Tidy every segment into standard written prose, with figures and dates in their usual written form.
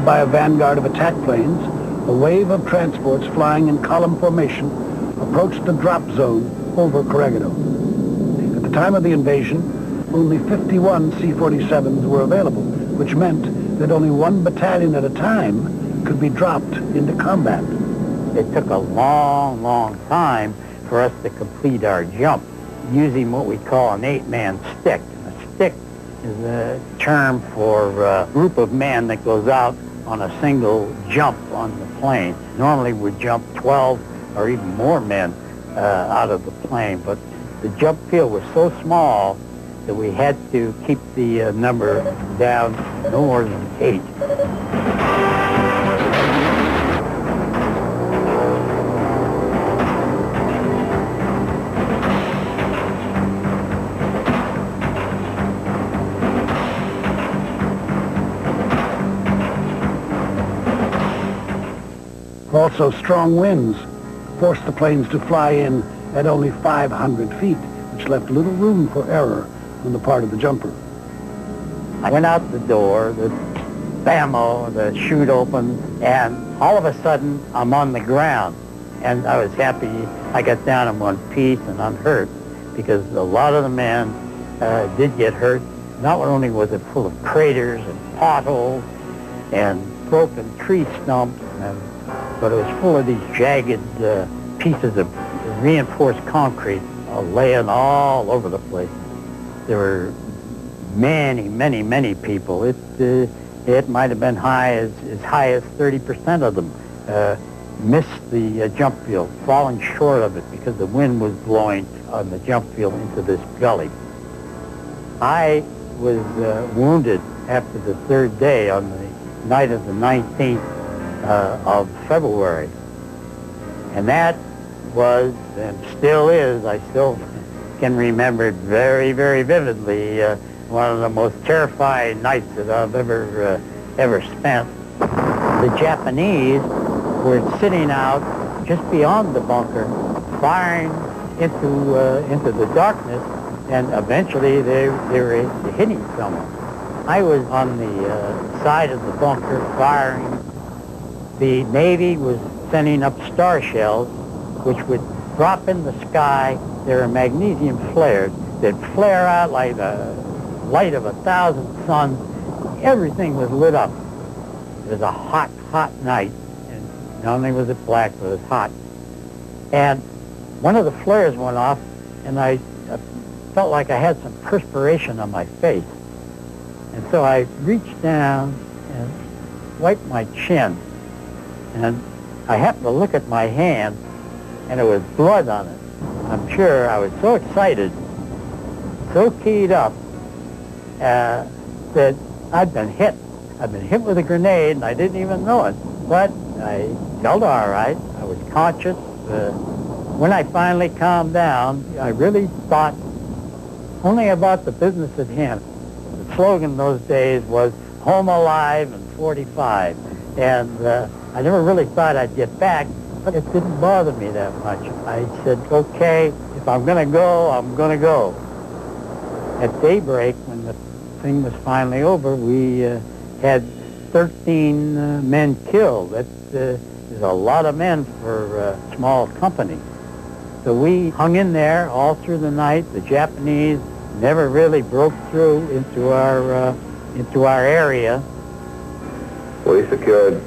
led by a vanguard of attack planes, a wave of transports flying in column formation approached the drop zone over Corregidor. At the time of the invasion, only 51 C-47s were available, which meant that only one battalion at a time could be dropped into combat. It took a long, long time for us to complete our jump using what we call an 8-man stick. A stick is a term for a group of men that goes out on a single jump on the plane. Normally we jump 12 or even more men out of the plane, but the jump field was so small that we had to keep the number down no more than 8. Also, strong winds forced the planes to fly in at only 500 feet, which left little room for error on the part of the jumper. I went out the door, the bammo, the chute opened, and all of a sudden I'm on the ground. And I was happy I got down in one piece and unhurt, because a lot of the men did get hurt. Not only was it full of craters and potholes and broken tree stumps, but it was full of these jagged pieces of reinforced concrete laying all over the place. There were many, many, many people. It might have been as high as 30% of them missed the jump field, falling short of it because the wind was blowing on the jump field into this gully. I was wounded after the third day on the night of the 19th of February. And that was, and still is, I still can remember it very, very vividly, one of the most terrifying nights that I've ever spent. The Japanese were sitting out just beyond the bunker, firing into the darkness, and eventually they were hitting someone. I was on the side of the bunker firing. The Navy was sending up star shells, which would drop in the sky. They were magnesium flares. They'd flare out like the light of 1,000 suns. Everything was lit up. It was a hot, hot night. And not only was it black, but it was hot. And one of the flares went off, and I felt like I had some perspiration on my face. And so I reached down and wiped my chin. And I happened to look at my hand, and it was blood on it. I'm sure I was so excited, so keyed up, that I'd been hit. I'd been hit with a grenade, and I didn't even know it. But I felt all right. I was conscious. When I finally calmed down, I really thought only about the business at hand. The slogan those days was, "Home alive and 45." And I never really thought I'd get back, but it didn't bother me that much. I said, okay, if I'm going to go, I'm going to go. At daybreak, when the thing was finally over, we had 13 men killed. That is a lot of men for a small company. So we hung in there all through the night. The Japanese never really broke through into our area. We secured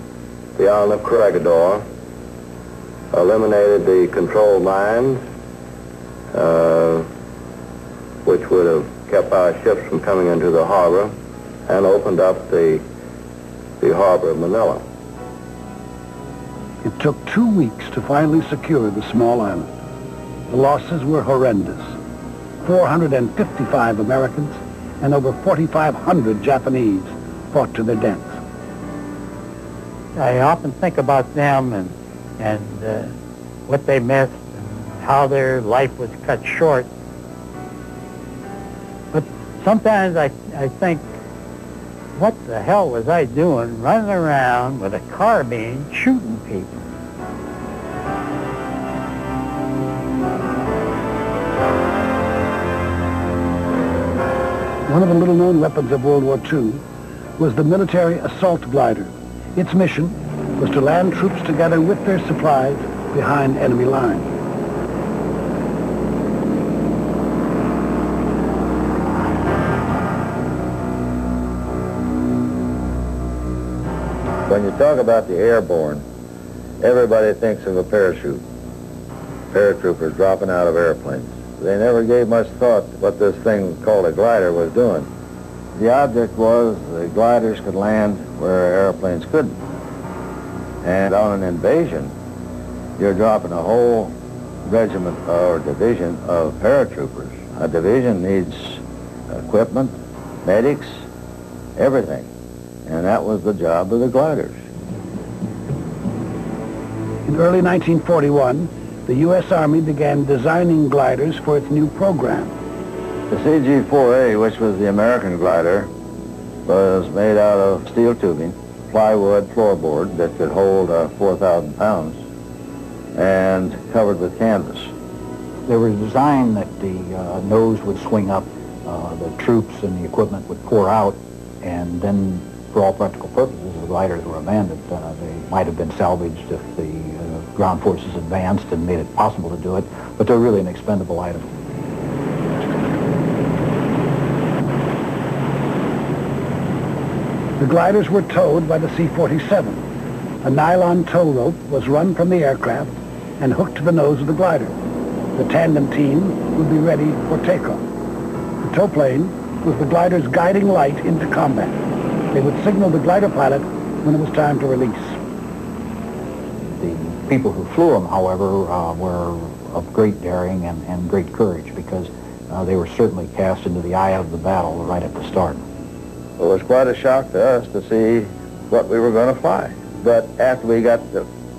the island of Corregidor, eliminated the control mines, which would have kept our ships from coming into the harbor, and opened up the harbor of Manila. It took 2 weeks to finally secure the small island. The losses were horrendous. 455 Americans and over 4,500 Japanese fought to their deaths. I often think about them and what they missed and how their life was cut short. But sometimes I think, what the hell was I doing running around with a carbine shooting people? One of the little-known weapons of World War II was the military assault glider. Its mission was to land troops together with their supplies behind enemy lines. When you talk about the airborne, everybody thinks of a parachute. Paratroopers dropping out of airplanes. They never gave much thought to what this thing called a glider was doing. The object was the gliders could land where airplanes couldn't. And on an invasion, you're dropping a whole regiment or division of paratroopers. A division needs equipment, medics, everything. And that was the job of the gliders. In early 1941, the U.S. Army began designing gliders for its new program. The CG-4A, which was the American glider, was made out of steel tubing, plywood floorboard that could hold 4,000 pounds, and covered with canvas. They were designed that the nose would swing up, the troops and the equipment would pour out, and then, for all practical purposes, the gliders were abandoned. They might have been salvaged if the ground forces advanced and made it possible to do it, but they're really an expendable item. The gliders were towed by the C-47. A nylon tow rope was run from the aircraft and hooked to the nose of the glider. The tandem team would be ready for takeoff. The tow plane was the glider's guiding light into combat. They would signal the glider pilot when it was time to release. The people who flew them, however, were of great daring and great courage, because they were certainly cast into the eye of the battle right at the start. It was quite a shock to us to see what we were going to fly. But after we got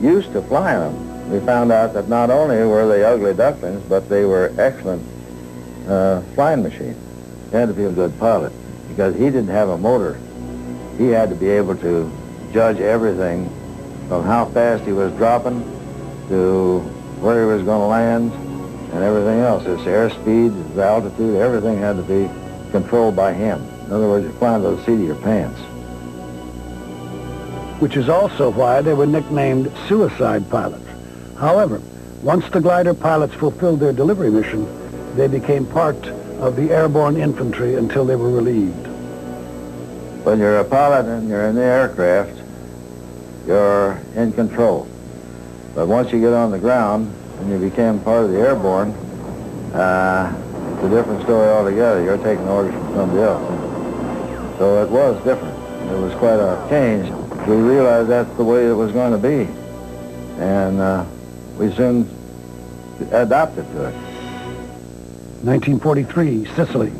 used to flying them, we found out that not only were they ugly ducklings, but they were excellent flying machines. You had to be a good pilot, because he didn't have a motor. He had to be able to judge everything from how fast he was dropping to where he was going to land and everything else. His airspeed, his altitude, everything had to be controlled by him. In other words, you're flying to the seat of your pants. Which is also why they were nicknamed suicide pilots. However, once the glider pilots fulfilled their delivery mission, they became part of the airborne infantry until they were relieved. When you're a pilot and you're in the aircraft, you're in control. But once you get on the ground and you became part of the airborne, it's a different story altogether. You're taking orders from somebody else. So it was different. It was quite a change. We realized that's the way it was going to be. And we soon adapted to it. 1943, Sicily.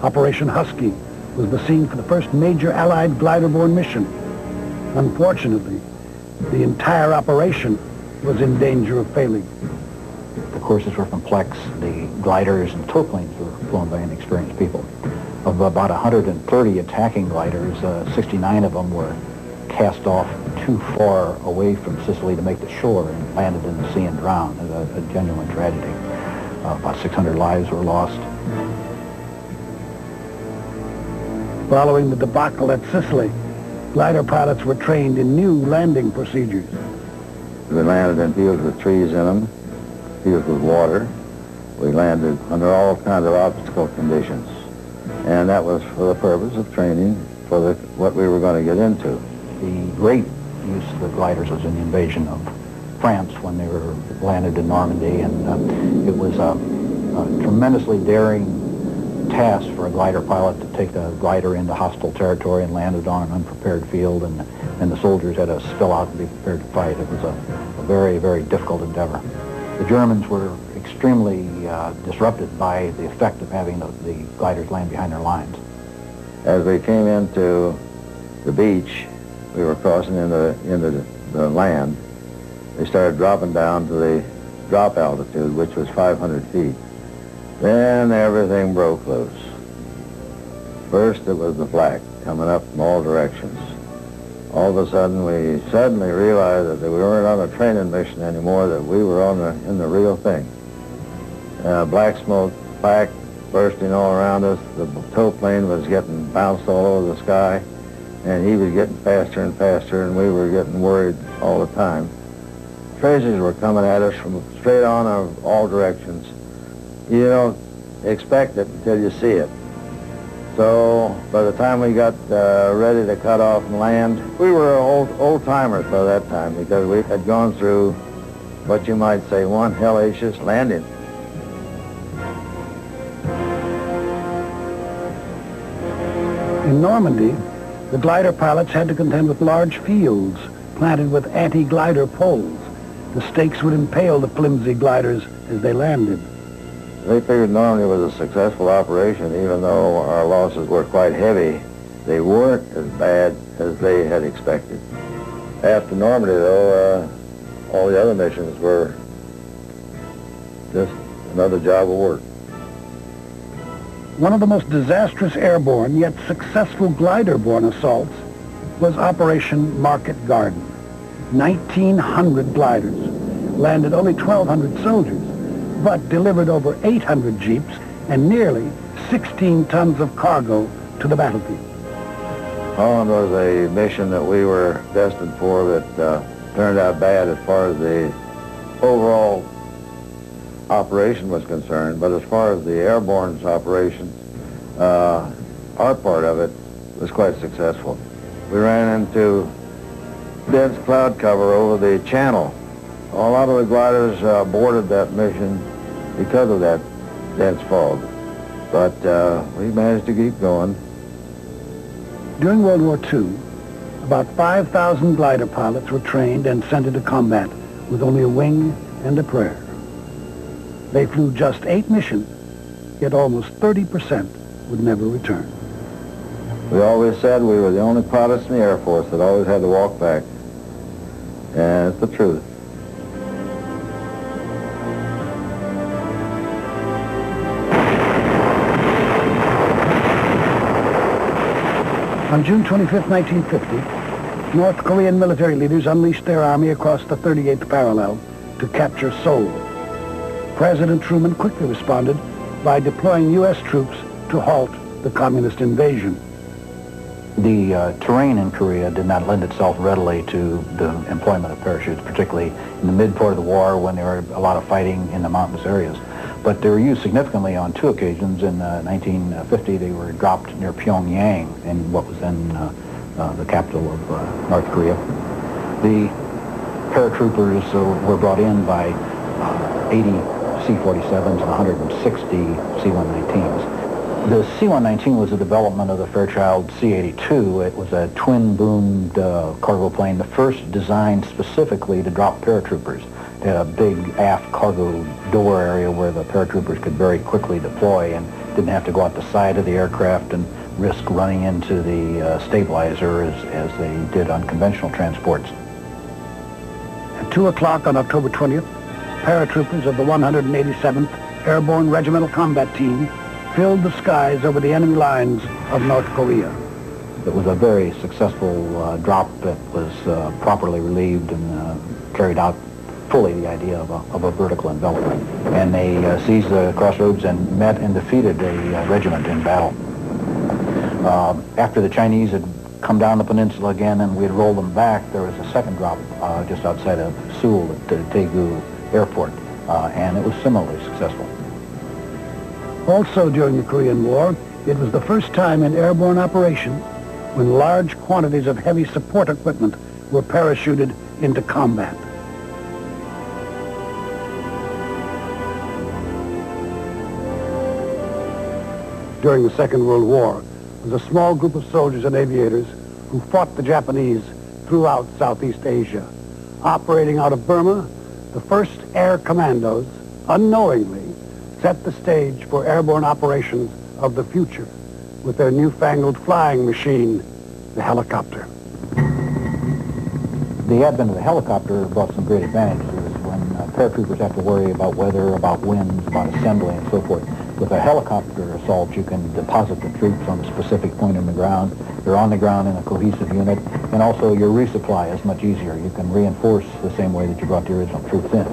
Operation Husky was the scene for the first major Allied glider-borne mission. Unfortunately, the entire operation was in danger of failing. The courses were complex. The gliders and tow planes were flown by inexperienced people. Of about 130 attacking gliders, 69 of them were cast off too far away from Sicily to make the shore and landed in the sea and drowned. A genuine tragedy. About 600 lives were lost. Following the debacle at Sicily, glider pilots were trained in new landing procedures. We landed in fields with trees in them, fields with water. We landed under all kinds of obstacle conditions. And that was for the purpose of training for what we were going to get into. The great use of the gliders was in the invasion of France when they were landed in Normandy, and it was a tremendously daring task for a glider pilot to take a glider into hostile territory and land it on an unprepared field, and the soldiers had to spill out and be prepared to fight. It was a very, very difficult endeavor. The Germans were extremely disrupted by the effect of having the gliders land behind their lines. As we came into the beach, we were crossing into the land. They started dropping down to the drop altitude, which was 500 feet. Then everything broke loose. First it was the flak coming up from all directions. All of a sudden we suddenly realized that we weren't on a training mission anymore, that we were in the real thing. Black smoke, flak bursting all around us. The tow plane was getting bounced all over the sky. and he was getting faster and faster, and we were getting worried all the time. Tracers were coming at us from straight on of all directions. You don't expect it until you see it. So by the time we got ready to cut off and land, we were old timers by that time, because we had gone through what you might say one hellacious landing. In Normandy, the glider pilots had to contend with large fields planted with anti-glider poles. The stakes would impale the flimsy gliders as they landed. They figured Normandy was a successful operation, even though our losses were quite heavy. They weren't as bad as they had expected. After Normandy, though, all the other missions were just another job of work. One of the most disastrous airborne yet successful glider-borne assaults was Operation Market Garden. 1,900 gliders landed only 1,200 soldiers, but delivered over 800 jeeps and nearly 16 tons of cargo to the battlefield. Holland was a mission that we were destined for that turned out bad as far as the overall operation was concerned, but as far as the airborne operation, our part of it was quite successful. We ran into dense cloud cover over the channel. A lot of the gliders boarded that mission because of that dense fog, but we managed to keep going. During World War II, about 5,000 glider pilots were trained and sent into combat with only a wing and a prayer. They flew just 8 missions, yet almost 30% would never return. We always said we were the only pilots in the Air Force that always had to walk back, and it's the truth. On June 25, 1950, North Korean military leaders unleashed their army across the 38th parallel to capture Seoul. President Truman quickly responded by deploying U.S. troops to halt the communist invasion. The terrain in Korea did not lend itself readily to the employment of parachutes, particularly in the mid part of the war when there were a lot of fighting in the mountainous areas. But they were used significantly on 2 occasions. In 1950, they were dropped near Pyongyang, in what was then the capital of North Korea. The paratroopers were brought in by 80 C-47s and 160 C-119s. The C-119 was a development of the Fairchild C-82. It was a twin-boomed cargo plane, the first designed specifically to drop paratroopers. It had a big aft cargo door area where the paratroopers could very quickly deploy and didn't have to go out the side of the aircraft and risk running into the stabilizer as they did on conventional transports. At 2 o'clock on October 20th, paratroopers of the 187th Airborne Regimental Combat Team filled the skies over the enemy lines of North Korea. It was a very successful drop that was properly relieved and carried out fully the idea of a vertical envelopment. And they seized the crossroads and met and defeated a regiment in battle. After the Chinese had come down the peninsula again and we had rolled them back, there was a second drop just outside of Seoul at the Daegu Airport, and it was similarly successful. Also during the Korean War, it was the first time in airborne operation when large quantities of heavy support equipment were parachuted into combat. During the Second World War, was a small group of soldiers and aviators who fought the Japanese throughout Southeast Asia. Operating out of Burma, the 1st Air Commandos unknowingly set the stage for airborne operations of the future with their newfangled flying machine, the helicopter. The advent of the helicopter brought some great advantages when paratroopers have to worry about weather, about winds, about assembly, and so forth. With a helicopter assault, you can deposit the troops on a specific point in the ground. You're on the ground in a cohesive unit, and also your resupply is much easier. You can reinforce the same way that you brought the original troops in.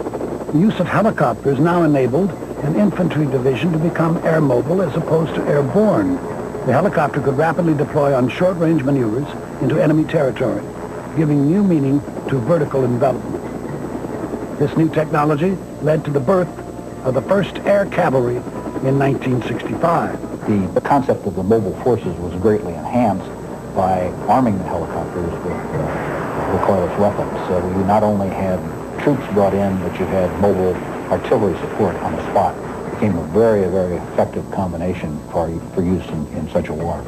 The use of helicopters now enabled an infantry division to become air mobile as opposed to airborne. The helicopter could rapidly deploy on short-range maneuvers into enemy territory, giving new meaning to vertical envelopment. This new technology led to the birth of the first air cavalry in 1965. The concept of the mobile forces was greatly enhanced by arming the helicopters with recoilless weapons. So you not only had troops brought in, but you had mobile artillery support on the spot. It became a very, very effective combination for use in such a war.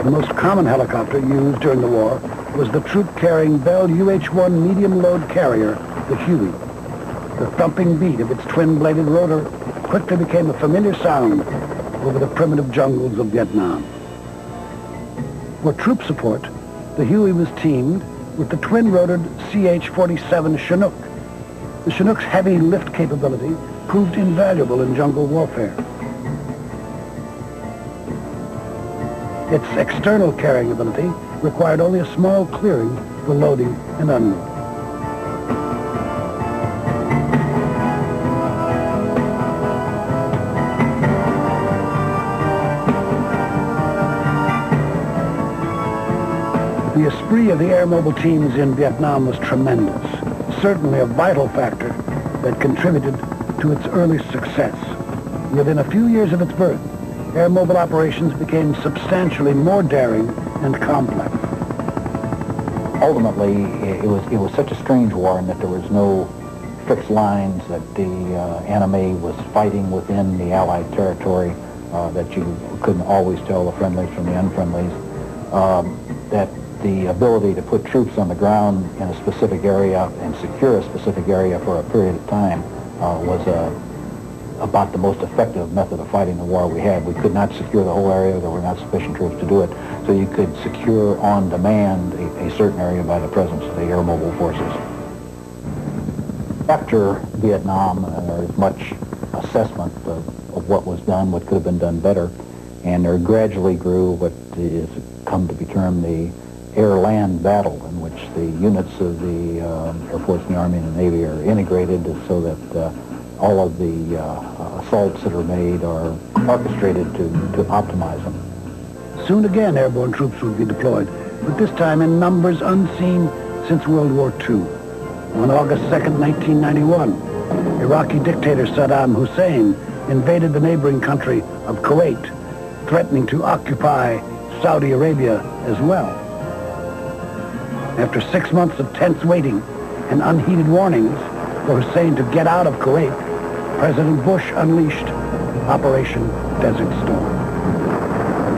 The most common helicopter used during the war was the troop-carrying Bell UH-1 medium-load carrier, the Huey. The thumping beat of its twin-bladed rotor quickly became a familiar sound over the primitive jungles of Vietnam. For troop support, the Huey was teamed with the twin-rotored CH-47 Chinook. The Chinook's heavy lift capability proved invaluable in jungle warfare. Its external carrying ability required only a small clearing for loading and unloading. The esprit of the air mobile teams in Vietnam was tremendous, certainly a vital factor that contributed to its early success. Within a few years of its birth, air mobile operations became substantially more daring and complex. Ultimately, it was such a strange war in that there was no fixed lines, that the enemy was fighting within the Allied territory, that you couldn't always tell the friendlies from the unfriendlies, that the ability to put troops on the ground in a specific area and secure a specific area for a period of time was about the most effective method of fighting the war we had. We could not secure the whole area. There were not sufficient troops to do it. So you could secure on demand a certain area by the presence of the air mobile forces. After Vietnam, there was much assessment of what was done, what could have been done better, and there gradually grew what is come to be termed the air-land battle, in which the units of the Air Force and the Army and the Navy are integrated so that all of the assaults that are made are orchestrated to optimize them. Soon again, airborne troops would be deployed, but this time in numbers unseen since World War II. On August 2nd, 1991, Iraqi dictator Saddam Hussein invaded the neighboring country of Kuwait, threatening to occupy Saudi Arabia as well. After 6 months of tense waiting and unheeded warnings for Hussein to get out of Kuwait, President Bush unleashed Operation Desert Storm.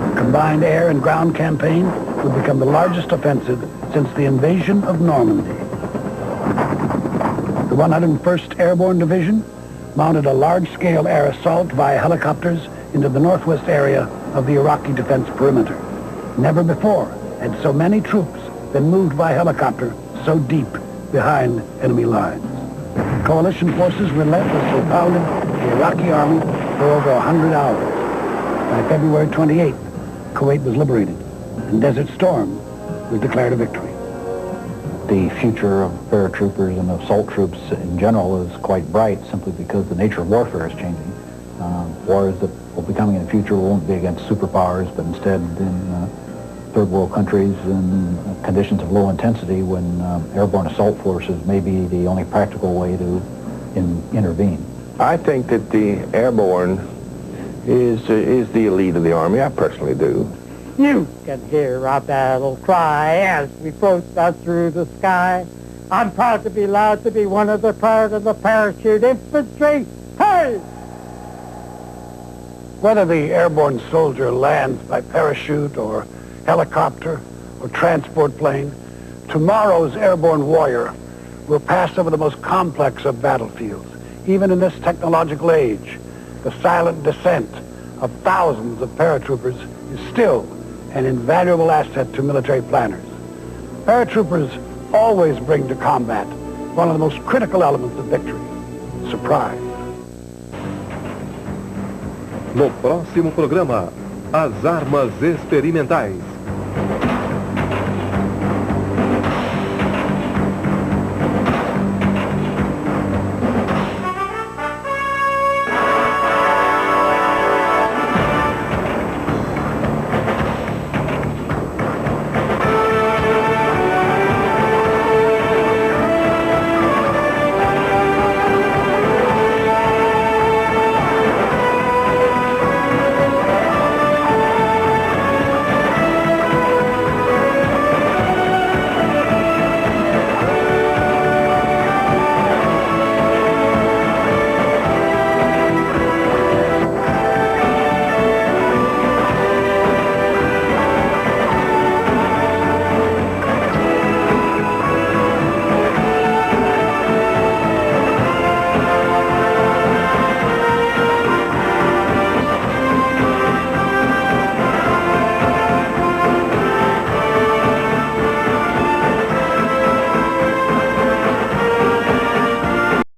The combined air and ground campaign would become the largest offensive since the invasion of Normandy. The 101st Airborne Division mounted a large-scale air assault via helicopters into the northwest area of the Iraqi defense perimeter. Never before had so many troops been moved by helicopter so deep behind enemy lines. Coalition forces relentlessly pounded the Iraqi army for over 100 hours. By February 28th, Kuwait was liberated, and Desert Storm was declared a victory. The future of paratroopers and assault troops in general is quite bright, simply because the nature of warfare is changing. Wars that will be coming in the future won't be against superpowers, but instead in third world countries in conditions of low intensity, when airborne assault forces may be the only practical way to intervene. I think that the airborne is the elite of the Army. I personally do. You can hear our battle cry as we approach us through the sky. I'm proud to be allowed to be one of the part of the parachute infantry. Hey! Whether the airborne soldier lands by parachute or helicopter or transport plane, tomorrow's airborne warrior will pass over the most complex of battlefields. Even in this technological age, the silent descent of thousands of paratroopers is still an invaluable asset to military planners. Paratroopers always bring to combat one of the most critical elements of victory: surprise. No próximo programa, as armas experimentais.